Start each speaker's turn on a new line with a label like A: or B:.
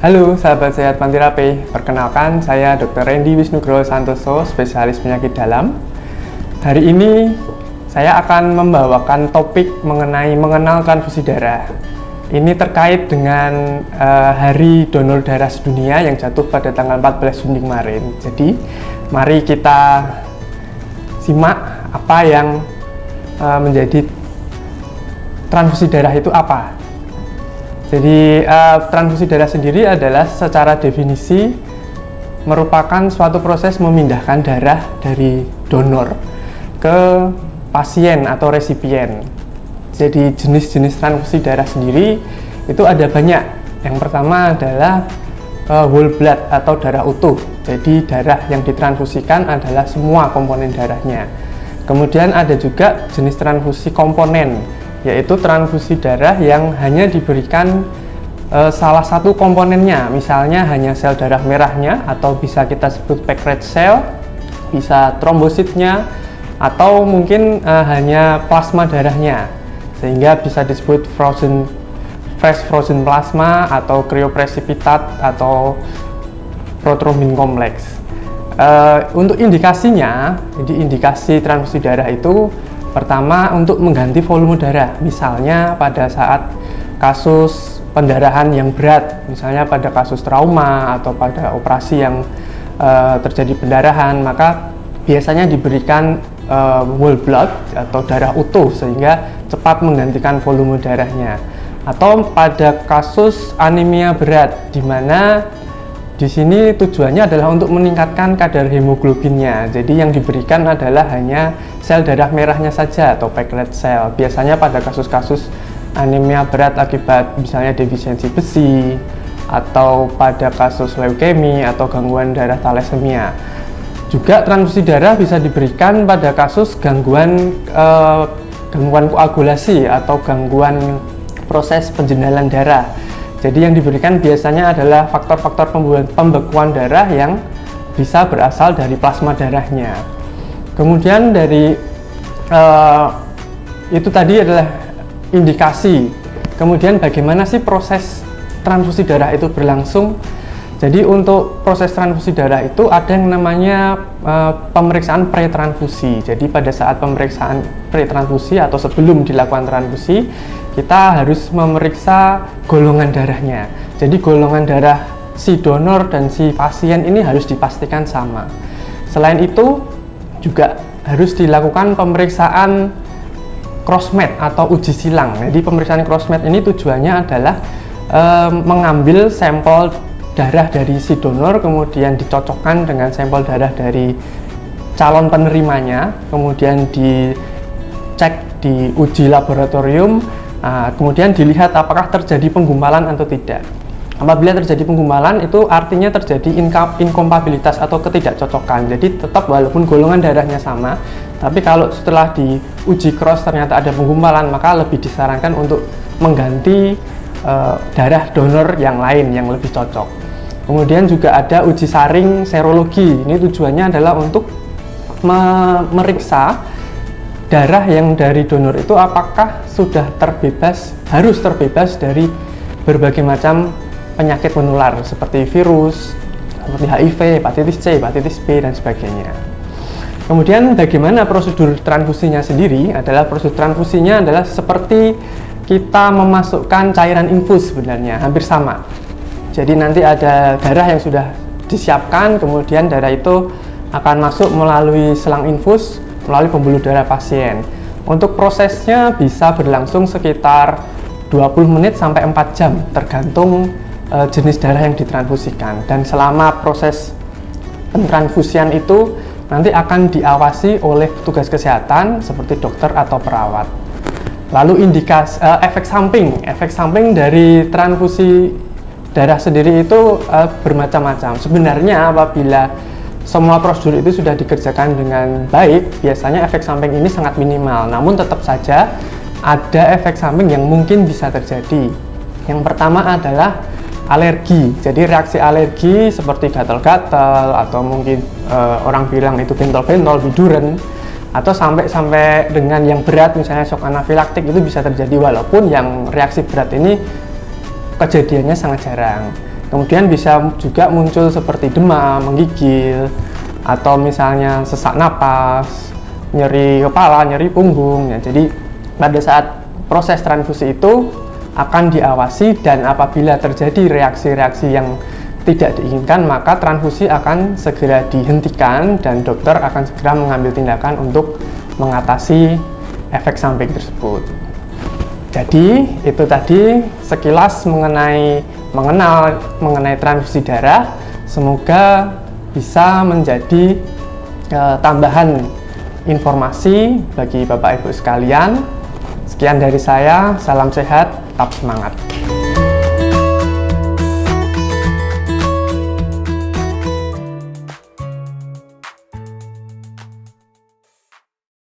A: Halo sahabat sehat Pantirape, perkenalkan saya Dr. Randy Wisnugroho Santoso, spesialis penyakit dalam. Hari ini saya akan membawakan topik mengenal transfusi darah. Ini terkait dengan Hari Donor Darah Sedunia yang jatuh pada tanggal 14 Juni kemarin. Jadi mari kita simak apa yang menjadi transfusi darah itu apa. Jadi transfusi darah sendiri adalah secara definisi merupakan suatu proses memindahkan darah dari donor ke pasien atau resipien. Jadi jenis-jenis transfusi darah sendiri itu ada banyak. Yang pertama adalah whole blood atau darah utuh. Jadi darah yang ditransfusikan adalah semua komponen darahnya. Kemudian ada juga jenis transfusi komponen, yaitu transfusi darah yang hanya diberikan salah satu komponennya, misalnya hanya sel darah merahnya, atau bisa kita sebut packed red cell, bisa trombositnya, atau mungkin hanya plasma darahnya, sehingga bisa disebut fresh frozen plasma atau cryoprecipitate atau prothrombin kompleks. Untuk indikasinya, jadi indikasi transfusi darah itu pertama untuk mengganti volume darah, misalnya pada saat kasus pendarahan yang berat, misalnya pada kasus trauma atau pada operasi yang terjadi pendarahan, maka biasanya diberikan whole blood atau darah utuh sehingga cepat menggantikan volume darahnya. Atau pada kasus anemia berat, di mana di sini tujuannya adalah untuk meningkatkan kadar hemoglobinnya. Jadi yang diberikan adalah hanya sel darah merahnya saja atau packed red cell. Biasanya pada kasus-kasus anemia berat akibat misalnya defisiensi besi, atau pada kasus leukemia atau gangguan darah thalassemia. Juga transfusi darah bisa diberikan pada kasus gangguan koagulasi atau gangguan proses penjenalan darah. Jadi yang diberikan biasanya adalah faktor-faktor pembekuan darah yang bisa berasal dari plasma darahnya. Kemudian dari itu tadi adalah indikasi. Kemudian bagaimana sih proses transfusi darah itu berlangsung? Jadi untuk proses transfusi darah itu ada yang namanya pemeriksaan pretransfusi. Jadi pada saat pemeriksaan pretransfusi atau sebelum dilakukan transfusi, kita harus memeriksa golongan darahnya. Jadi golongan darah si donor dan si pasien ini harus dipastikan sama. Selain itu juga harus dilakukan pemeriksaan crossmatch atau uji silang. Jadi pemeriksaan crossmatch ini tujuannya adalah mengambil sampel darah dari si donor, kemudian dicocokkan dengan sampel darah dari calon penerimanya, kemudian dicek di uji laboratorium. Kemudian dilihat apakah terjadi penggumpalan atau tidak. Apabila terjadi penggumpalan, itu artinya terjadi inkompatibilitas atau ketidakcocokan. Jadi tetap walaupun golongan darahnya sama, tapi kalau setelah diuji cross ternyata ada penggumpalan, maka lebih disarankan untuk mengganti darah donor yang lain yang lebih cocok. Kemudian juga ada uji saring serologi. Ini tujuannya adalah untuk memeriksa darah yang dari donor itu apakah sudah harus terbebas dari berbagai macam penyakit menular seperti virus, seperti HIV, hepatitis C, hepatitis B, dan sebagainya. Kemudian bagaimana prosedur transfusinya sendiri? Prosedur transfusinya adalah seperti kita memasukkan cairan infus, sebenarnya hampir sama. Jadi nanti ada darah yang sudah disiapkan, kemudian darah itu akan masuk melalui selang infus melalui pembuluh darah pasien. Untuk prosesnya bisa berlangsung sekitar 20 menit sampai 4 jam tergantung jenis darah yang ditransfusikan. Dan selama proses pentransfusian itu nanti akan diawasi oleh petugas kesehatan seperti dokter atau perawat. Lalu indikasi efek samping dari transfusi darah sendiri itu bermacam-macam. Sebenarnya apabila semua prosedur itu sudah dikerjakan dengan baik, biasanya efek samping ini sangat minimal. Namun tetap saja ada efek samping yang mungkin bisa terjadi. Yang pertama adalah alergi. Jadi reaksi alergi seperti gatal-gatal, atau mungkin orang bilang itu bentol-bentol, biduran, atau sampai dengan yang berat misalnya shock anafilaktik itu bisa terjadi, walaupun yang reaksi berat ini kejadiannya sangat jarang. Kemudian bisa juga muncul seperti demam, menggigil, atau misalnya sesak napas, nyeri kepala, nyeri punggung. Ya, jadi pada saat proses transfusi itu akan diawasi, dan apabila terjadi reaksi-reaksi yang tidak diinginkan, maka transfusi akan segera dihentikan dan dokter akan segera mengambil tindakan untuk mengatasi efek samping tersebut. Jadi itu tadi sekilas mengenai transfusi darah. Semoga bisa menjadi tambahan informasi bagi Bapak Ibu sekalian. Sekian dari saya, salam sehat, tetap semangat.